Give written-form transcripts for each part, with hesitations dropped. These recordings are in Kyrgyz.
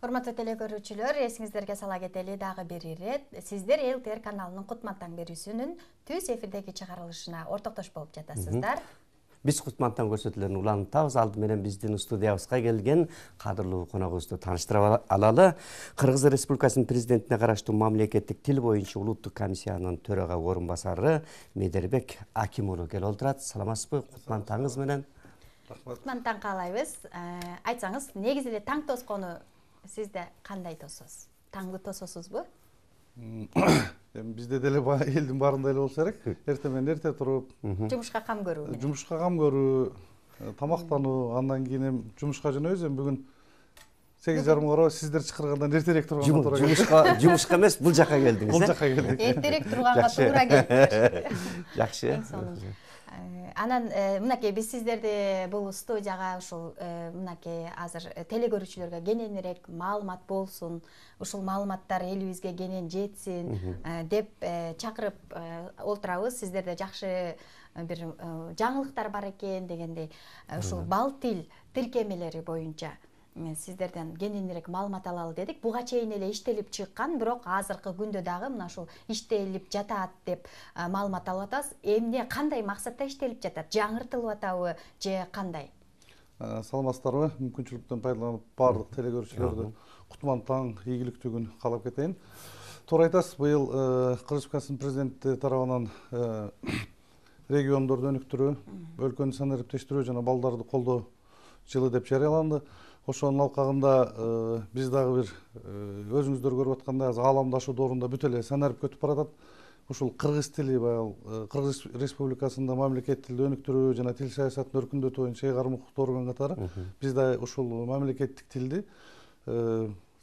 Урматтуу телекөрүүчүлөр, эсиңиздерге сала кетели дагы бир ирет. Сиздер ЛТР каналынын Кутман таң берүүсүнүн түз эфирдеги чыгарылышына ортоктош болуп жатасыздар. Биз Кутман таң көрсөтүүлөрүн улантабыз. Алды менен биздин студиябызга келген кадырлуу коногубузду тааныштырып алалы. Кыргыз Республикасынын президентине караштуу мамлекеттик тил боюнча улуттук комиссиянын төрага орун басары Медербек Аким уулу келип отурат. Саламатсызбы? Кутман таңыңыз менен. Кутман таң каалайбыз. Айтсаңыз, негизи эле таң тоскону сизде кандай тососуз? Таңды тососузбу? Бизде деле элдин баарында эле болсо керек. Эрте менен эрте туруп, Жумушка кам көрүү. жумушка кам көрүү, тамактануу, андан кийин жумушка жөнөбүз. Бүгүн 8:30 барабыз. Сиздер чакыргандан эртерээк турганга туура келди. Жумушка эмес, бул жака келдиңиз. Бул жака келдик. Эртерээк турганга туура келди. Жакшы. Анан мынакей биз сиздерди бул студияга ушул мынакей азыр телекөрүүчүлөргө кененирээк маалымат болсун, ушул маалыматтар элибизге кенен жетсин деп чакырып олтурабыз. Сиздерде жакшы бир жаңылыктар бар экен дегендей, ушул бал тил тиркемелери боюнча сиздерден кененирээк маалымат алалы дедик. Буга чейин эле иштелип чыккан, бирок азыркы күндө дагы мына ушул иштелип жатат деп маалымат алып атабыз. Эмне кандай максатта иштелип жатат? Жаңыртылып атабы же кандай? Саламатсыздарбы? Мүмкүнчүлүктөн пайдаланып баардык телекөрүүчүлөрдү Кутман таң ийгиликтүү күн каалап кетейин. Туура айтасыз, быйыл Кыргыз Республикасынын президенти тарабынан региондорду өнүктүрүү, өлкөнү санариптештирүү жана балдарды колдоо жылы деп жарыяланды. Ошонун алкагында биз дагы бир өзүңүздөр көрүп аткандай азыр ааламдашуу доорунда бүт эле санарип өтүп баратат. Ушул кыргыз тили баягы Кыргыз Республикасында мамлекет тилди өнүктүрүү жана тил саясатын өркүндөтүү боюнча ыйгарым укуктуу орган катары биз да ушул мамлекеттик тилди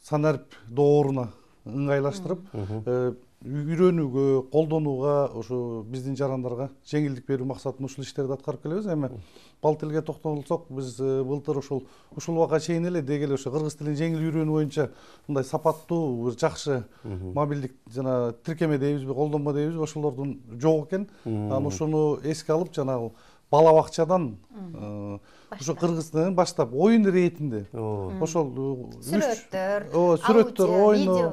санарип дооруна ыңгайлаштырып, үйрөнүүгө, колдонууга, ушу биздин жарандарга жеңилдик берүү максатында ушул иштерди аткарып келебиз. Эми бал тилге токтолсок, биз былтыр ушул убакка чейин эле деги эле ошо кыргыз тилин жеңил үйрөнүү боюнча мындай сапаттуу, бир жакшы мобилдик жана тиркеме дейбизби, колдонма дейбизби, ошолордун жок экен. Анан ошону эске алып, жанагы бала бакчадан ошо кыргыз тилинен баштап оюн иретинде ошол сүрөттөр, ойно,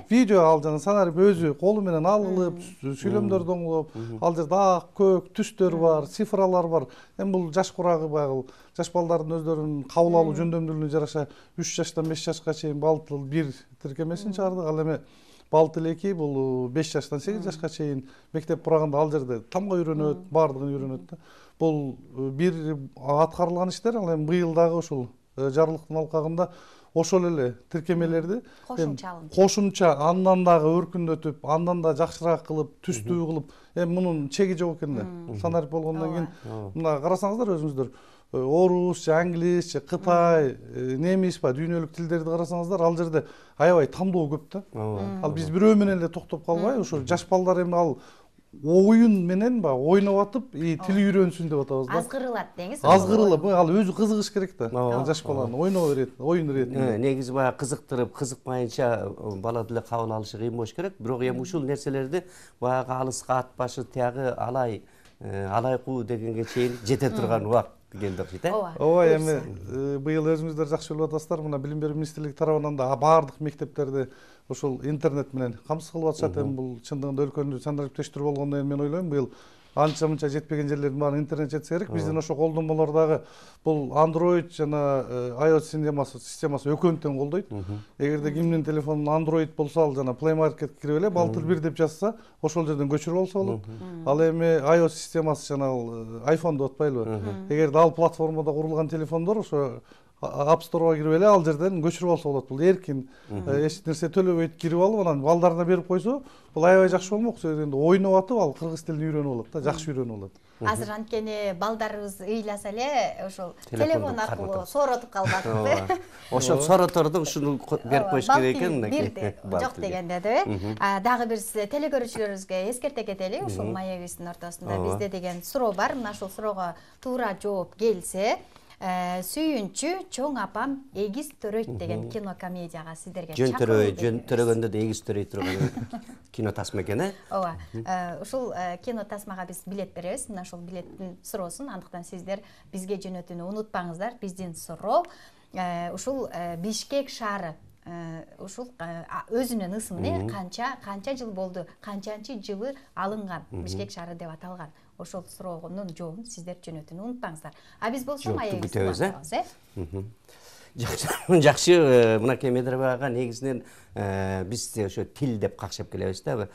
видео ал жана санарип өзү колу менен алып, сүйлөмдөрдү оңлоп, ал жерде ак, көк түстөр бар, цифралар бар. Эми бул жаш курагы баягы жаш балдардын өздөрүнүн кабыл алуу жөндөмдүүлүгүнө жараша 3 жаштан 5 жашка чейин бал тил 1 тиркемесин чыгардык. Ал эми бал тил 2 бул 5 жаштан 8 жашка чейин мектеп кураганда ал жерде тамга үйрөнөт, баардыгын үйрөнөт да. Бул бир аткарылган иштер. Ал эми быйыл дагы ушул жарлыктын алкагында ошол эле тиркемелерди кошумча андан дагы өркүндөтүп, андан да жакшыраак кылып, түстүү кылып, эми мунун чеги жок экен да. Санарип болгондон кийин мына карасаңыздар өзүңүздөр орус, англис, кытай, немис ба дүйнөлүк тилдерди карасаңыздар, ал жерде аябай тандоо көп да. Ал биз бирөө менен эле токтоп калбай, ошо жаш балдар эми ал оюн менен ба ойноп атып, тил үйрөнсүн деп атабыз да. Азгырылат деңиз. Азгырылып, ал өзү кызыгыш керек да. Жаш баланы ойноо берет, оюн иретинде. Негизи баягы кызыктырып, кызыкмайынча бала деле кабыл алышы кыйын болуш керек. Бирок эми ушул нерселерди баягы алыска ат башы тиягы алайкуу дегенге чейин жете турган убакыт келди окшойт, Ооба, эми быйыл өзүңүздөр жакшы билип атасыздар, мына Билим берүү министрлиги тарабынан да баардык мектептерди ушул интернет менен камсыз кылып атышат. Эми бул чындыгында өлкөнү санариптештирүү болгондон кийин мен ойлойм, быйыл анча-мынча жетпеген жерлердин баарын интернет жетсе керек. Биздин ошо колдонмолордагы бул Android жана iOS системасы экөөнү тең колдойт. Эгерде кимдин телефонунда Android болсо, ал жана Play Market кирип эле бал тил 1 деп жазса, ошол жерден көчүрүп алса болот. Ал эми iOS системасы жана iPhone деп атпайлыбы? Эгерде ал платформада курулган телефондор ошо App Store'га кирип эле ал жерден көчүрүп алса болот. Бул эркин, эч нерсе төлөбөйт, кирип алып, анан балдарына берип койсо, бул аябай жакшы болмок. Себеби ойноп атып, ал кыргыз тилин үйрөнүп алат да, жакшы үйрөнүп алат. Азыр анткени балдарыбыз ыйласа эле ошол телефон аркылуу сооротуп калбадыкпы? Ошол соороторду ушуну берип коюш керек экен мынакей. Жок дегенде деби? Дагы бир телекөрүүчүлөрүбүзгө эскерте кетели, ушул маегибиздин ортосунда бизде деген суроо бар. Мына ушул суроого туура жооп келсе, сүйүнчү чоң апам эгиз төрөйт деген кинокомедияга сиздерге чакыруу. Жөн төрөгөндө да эгиз төрөй турган кино тасма экен, Ооба. Ушул кино тасмага биз билет беребиз. Мына ушул билеттин суроосун андыктан сиздер бизге жөнөтүүнү унутпаңыздар. Биздин суроо ушул Бишкек шаары ушул өзүнүн ысымын канча жыл болду, канчанчы жылы алынган Бишкек шаары деп аталган. Ошол суроонун жообун сиздер жөнөтүүнү унутпаңыздар. Биз болсо маегибизди улантабыз. Жакшы, мынакей Медербек ага, негизинен биз ошо тил деп какшап келебиз да.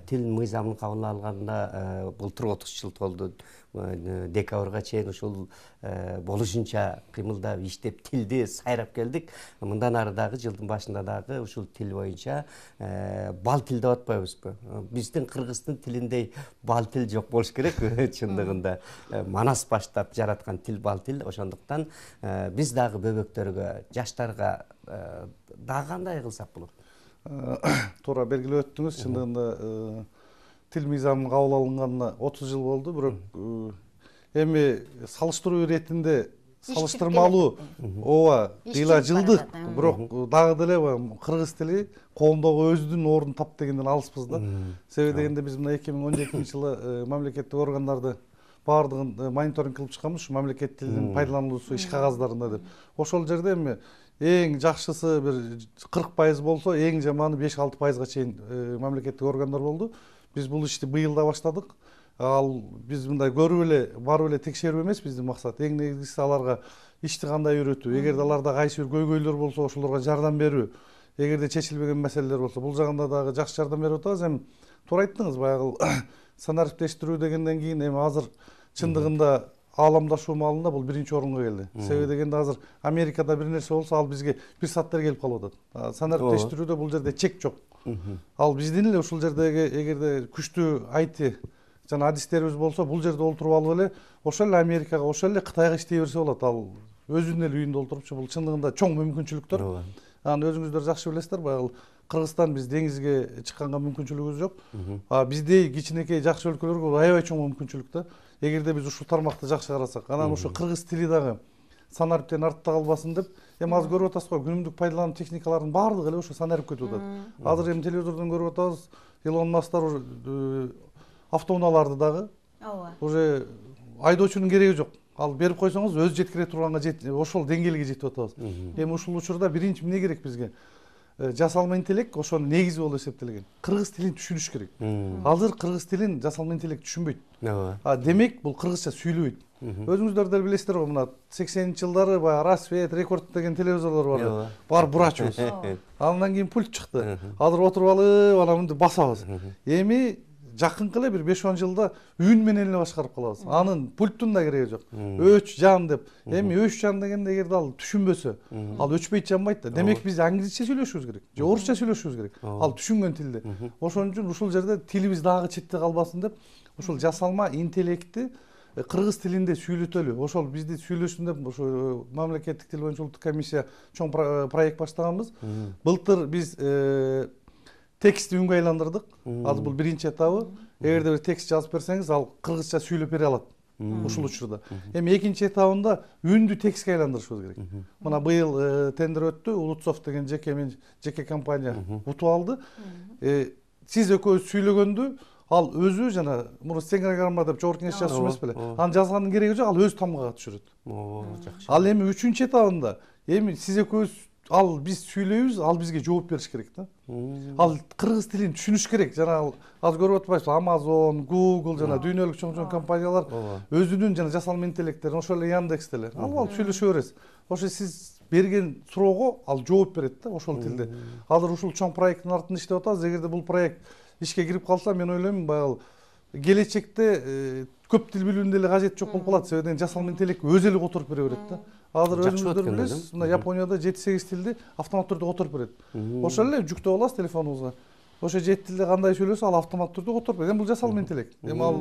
Тил мыйзамын кабыл алганда былтыр 30 жыл толду. Декабрга чейин ушул болушунча кыймылдап иштеп тилди сайрап келдик. Мындан ары дагы жылдын башында дагы ушул тил боюнча бал тил деп атпайбызбы? Биздин кыргыздын тилиндей бал тил жок болуш керек чындыгында. Манас баштап жараткан тил бал тил. Ошондуктан биз дагы бөбөктөргө, жаштарга дагы кандай кылсак болот? Туура белгилеп өттүңүз. Чындыгында тил мыйзамынын кабыл алынганына 30 жыл болду, бирок эми салыштыруу иретинде салыштырмалуу ооба ыйла жылдык, бирок дагы деле кыргыз тили коомдогу өзүнүн ордун тап дегенден алыспыз да. Себеби дегенде биз мына 2017-жылы мамлекеттик органдарды баардыгын мониторинг кылып чыкканбыз, ушу мамлекет тилинин пайдалануусу иш кагаздарында деп. Ошол жерде эми эң жакшысы бир 40% болсо, эң жаманы 5-6%га чейин мамлекеттик органдар болду. Биз бул ишти быйыл да баштадык. Ал биз мындай көрүп эле, барып эле текшерүү эмес биздин максат. Эң негизгиси аларга ишти кандай үйрөтүү. Эгерде аларда кайсы бир көйгөйлөр болсо, ошолорго жардам берүү. Эгерде чечилбеген маселелер болсо, бул жагында дагы жакшы жардам берип атабыз. Эми туура айттыңыз, баягы санариптештирүү дегенден кийин эми азыр чындыгында ааламдашуу маалында бул биринчи орунга келди. Себеби дегенде азыр Америкада бир нерсе болсо, ал бизге бир саатта келип калып атат. Санариптештирүүдө бул жерде чек жок. Ал биздин эле ушул жердеги эгерде күчтүү IT жана адистерибиз болсо, бул жерде олтуруп алып эле ошол эле Америкага, ошол эле Кытайга иштей берсе болот. Ал өзүнүн эле үйүндө олтурупчу, бул чындыгында чоң мүмкүнчүлүктөр. Аны өзүңүздөр жакшы билесиздер, баягы Кыргызстан биз деңизге чыкканга мүмкүнчүлүгүбүз жок. Биздей кичинекей жакшы өлкөлөргө бул аябай чоң мүмкүнчүлүк да. Эгерде биз ушул тармакты жакшы карасак, анан ошо кыргыз тили дагы санариптен артта калбасын деп, эми азыр көрүп атасыз го, күнүмдүк пайдалануу техникаларынын баардыгы эле ошо санарип кетип атат. Азыр эми телевизордон көрүп атабыз, Илон Масктар автоунааларды дагы уже айдоочунун кереги жок. Ал берип койсоңуз өзү жеткире турганга ошол деңгээлге жетип атабыз. Эми ушул учурда биринчи эмне керек бизге? Жасалма интеллект ошонун негизи болуп эсептелген. Кыргыз тилин түшүнүш керек. Азыр кыргыз тилин жасалма интеллект түшүнбөйт. Демек бул кыргызча сүйлөбөйт. Өзүңүздөр деле билесиздер го, мына 80-жылдары баягы Расвет, Рекорд деген телевизорлор бар. Бар бурачубуз. Андан кийин пульт чыкты. Азыр отуруп алып, анан мынтип басабыз. Эми жакынкы эле бир 5-10 жылда үн менен эле башкарып калабыз. Анын пульттун да кереги жок. Өч, жан деп. Эми өч жан дегенде эгерде ал түшүнбөсө, ал өчпөйт, жанбайт да. Демек биз англисче сүйлөшүбүз керек, же орусча сүйлөшүбүз керек. Ал түшүнгөн тилде. Ошон үчүн ушул жерде тилибиз дагы четте калбасын деп, ушул жасалма интеллектти кыргыз тилинде сүйлөтөлү. Ошол бизди сүйлөшсүн деп ошо мамлекеттик тил боюнча улуттук комиссия чоң проект баштаганбыз. Былтыр биз текстти үнгө айландырдык. Азыр бул биринчи этабы. Эгерде бир текст жазып берсеңиз, ал кыргызча сүйлөп бере алат. Ушул учурда. Эми экинчи этабында үндү текстке айландырышыбыз керек. Мына быйыл тендер өттү, Улутсофт деген жеке компания утуп алды. Сиз экөөбүз сүйлөгөндү ал өзү жана муну стенограмма деп жогорку кеңеш жазчу эмес беле. Анын жазганын кереги жок, ал өзү тамгага түшүрөт. Жакшы. Ал эми үчүнчү этабында эми сиз экөөбүз ал биз сүйлөйбүз, ал бизге жооп бериш керек да. Ал кыргыз тилин түшүнүш керек. Жана азыр көрүп атпайсызбы, Amazon, Google жана дүйнөлүк чоң компаниялар өзүнүн жана жасалма интеллекттерин, ошол эле Яндекс деле алып сүйлөшө бересиз. Ошо сиз берген суроого ал жооп берет да ошол тилде. Азыр ушул чоң проекттин артында иштеп атабыз. Эгерде бул проект ишке кирип калса, мен ойлойм, баягы келечекте көп тил билүүнүн деле кажети жок болуп калат. Себеби жасалма интеллект өзү эле которуп бере берет да. Азыр өзүңүздөр билесиз, мына Японияда 7-8 тилди автомат түрдө которуп берет. Ошол эле жүктөп аласыз телефонуңузга. Ошо 7 тилде кандай сүйлөсө, ал автомат түрдө которуп берет. Эми бул жасалма интеллект. Эми ал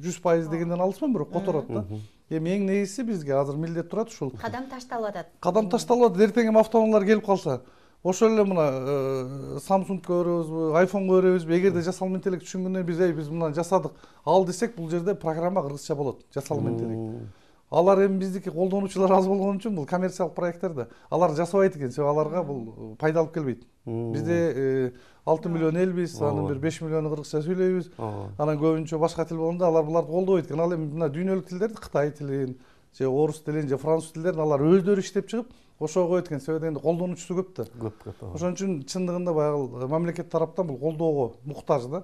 100% дегенден алыспайм, бирок которот да. Эми эң негизгиси бизге азыр милдет турат ушул. Кадам ташталып атат. Кадам ташталып атат. Эртең эми автоунаалар келип калса, ошол эле мына Samsung'га көрөбүзбү, iPhone'га көрөбүзбү, эгерде жасалма интеллект түшүнгөндөн биз мына жасадык, ал десек, бул жерде программа кыргызча болот, жасалма интеллект. Алар эми биздики колдонуучулар аз болгон үчүн бул коммерциялык проекттер да. Алар жасабайт экен, себеби аларга бул пайда алып келбейт. Бизде 6 миллион элбиз, анын бир 5 миллиону кыргызча сүйлөйбүз. Анан көбүнчө башка тил болгондо алар буларды колдобойт экен. Ал эми мына дүйнөлүк тилдерди, Кытай тилин, же орус тилин же француз тилдерин алар өздөрү иштеп чыгып ошого өткөн себеби дегенде колдонуучусу көп да. Көп. Ошон үчүн чындыгында баягы мамлекет тараптан бул колдоого муктаж да.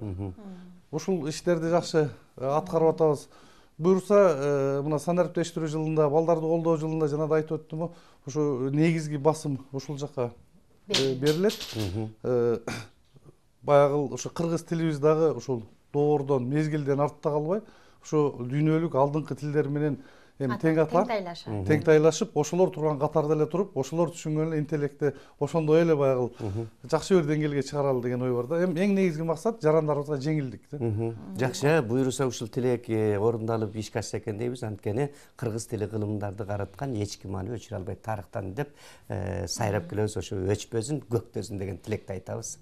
Ушул иштерди жакшы аткарып атабыз. Буюрса, мына санариптештирүү жылында, балдарды колдоо жылында жана да айтып өттүм, ошо негизги басым ушул жакка берилет. Баягы ошо кыргыз тилибиз дагы ушул доордон, мезгилден артта калбай, ошо дүйнөлүк алдыңкы тилдер менен эми теңтайлашып, ошолор турган катарда эле туруп, ошолор түшүнгөн эле интеллектти ошондой эле баягы жакшы бир деңгээлге чыгаралы деген ой бар да. Эми эң негизги максат жарандарыбызга жеңилдик да. Жакшы, буюрса ушул тилек орундалып ишке ашса экен дейбиз. Анткени кыргыз тили кылымдарды караткан эч ким аны өчүрө албайт тарыхтан деп сайрап келебиз, ошо өчпөсүн, көктөсүн деген тилекти айтабыз.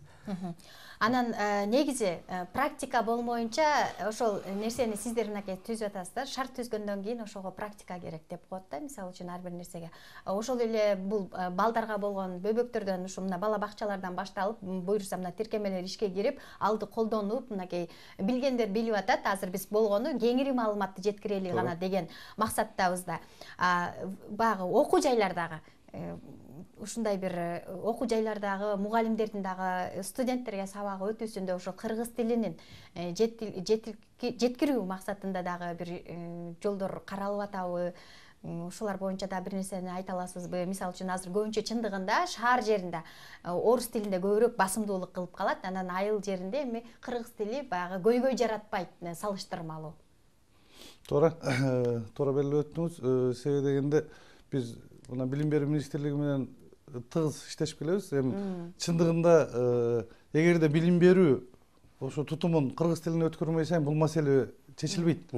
Анан негизи практика болмоюнча ошол нерсени сиздер мынакей түзүп атасыздар. Шарт түзгөндөн кийин ошого практика керек деп коет да. Мисалы үчүн ар бир нерсеге. Ошол эле бул балдарга болгон бөбөктөрдөн ушу мына бала бакчалардан башталып, буюрса мына тиркемелер ишке кирип, алды колдонуп, мынакей билгендер билип атат. Азыр биз болгону кеңири маалыматты жеткирели гана деген максаттабыз да. Багы окуу жайлардагы ушундай бир окуу жайлардагы мугалимдердин дагы студенттерге сабак өтүүсүндө ошо кыргыз тилинин жеткирүү максатында дагы бир жолдор каралып атабы? Ушулар боюнча да бир нерсени айта аласызбы? Мисалы үчүн азыр көбүнчө чындыгында шаар жеринде орус тилинде көбүрөөк басымдуулук кылып калат, анан айыл жеринде эми кыргыз тили баягы көйгөй жаратпайт, салыштырмалуу. Туура белгилеп өттүңүз. Себеби дегенде биз мына билим берүү министрлиги менен тыгыз иштешип келебиз. Эми чындыгында эгерде билим берүү ошо тутумун кыргыз тилине өткөрмөй сайын бул маселе чечилбейт.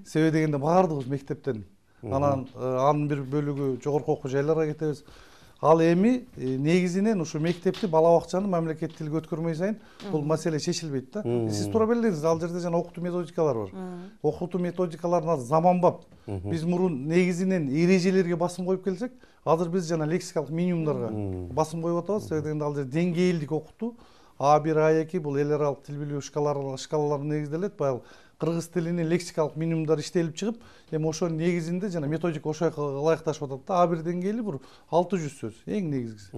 Себеби дегенде баардыгыбыз мектептен, анан анын бир бөлүгү жогорку окуу жайларга кетебиз. Ал эми негизинен ушу мектепти, бала бакчаны мамлекет тилге өткөрмөй сайын бул маселе чечилбейт да. Сиз туура белгиледиңиз, ал жерде жана окутуу методикалар бар. Окутуу методикаларына заманбап. Биз мурун негизинен эрежелерге басым коюп келсек, азыр биз жана лексикалык минимумдарга басым коюп атабыз. Себеби дегенде ал жерде деңгээлдик окутуу А1, А2 бул эл аралык тил билүү шкалаларына негизделет. Баягы кыргыз тилинин лексикалык минимумдары иштелип чыгып, эми ошонун негизинде жана методика ошого ылайыкташып атат да. А1 деңгээли бир 600 сөз, эң негизгиси.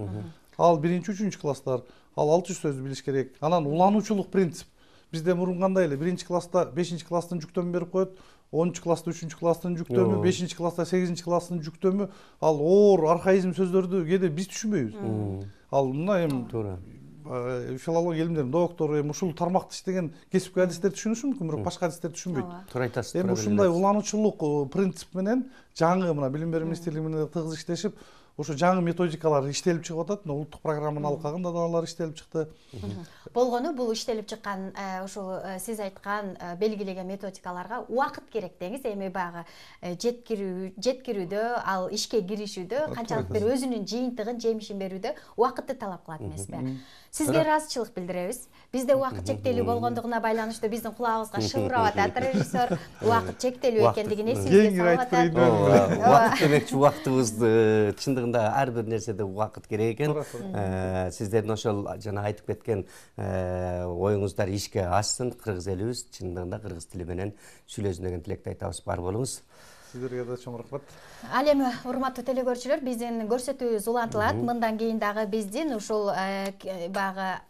Ал 1-3 класстар, ал 600 сөздү билиш керек. Анан улануучулук принцип. Бизде мурун кандай эле 1 класста 5 класстын жүктөмүн берип коет, 10 класста 3 класстын жүктөмү, 5 класста 8 класстын жүктөмү, ал оор архаизм сөздөрдү кээде биз түшүнбөйбүз. Ал мына эми туура филология илимдеринин доктору эми ушул тармакта иштеген кесипкөй адистер түшүнүшү мүмкүн, бирок башка адистер түшүнбөйт. Туура айтасыз. Эми ушундай улануучулук принцип менен жаңы мына билим берүү министрлиги менен тыгыз иштешип, ошо жаңы методикалар иштелип чыгып атат. Улуттук программанын алкагында да алар иштелип чыкты. Болгону бул иштелип чыккан ушул сиз айткан белгилеген методикаларга убакыт керек деңиз. Эми баягы жеткирүүдө, ал ишке киришүүдө канчалык бир өзүнүн жыйынтыгын, жемишин берүүдө убакытты талап кылат эмеспи? Сизге ыраазычылык билдиребиз. Бизде убакыт чектелүү болгондугуна байланыштуу биздин кулагыбызга шыбырап атат режиссер. Убакыт чектелүү экендигин эсибизге салып атат. Убакыт демекчи, убактыбызды чындыгында ар бир нерседе убакыт керек экен. Сиздердин ошол жана айтып кеткен оюңуздар ишке ашсын, кыргыз элибиз чындыгында кыргыз тили менен сүйлөсүн деген тилекти айтабыз. Бар болуңуз. Сиздерге да чоң рахмат. Ал эми урматтуу телекөрүүчүлөр, биздин көрсөтүүбүз улантылат. Мындан кийин дагы биздин ушул баягы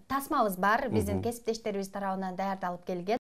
тасмабыз бар. Биздин кесиптештерибиз тарабынан даярдалып келген.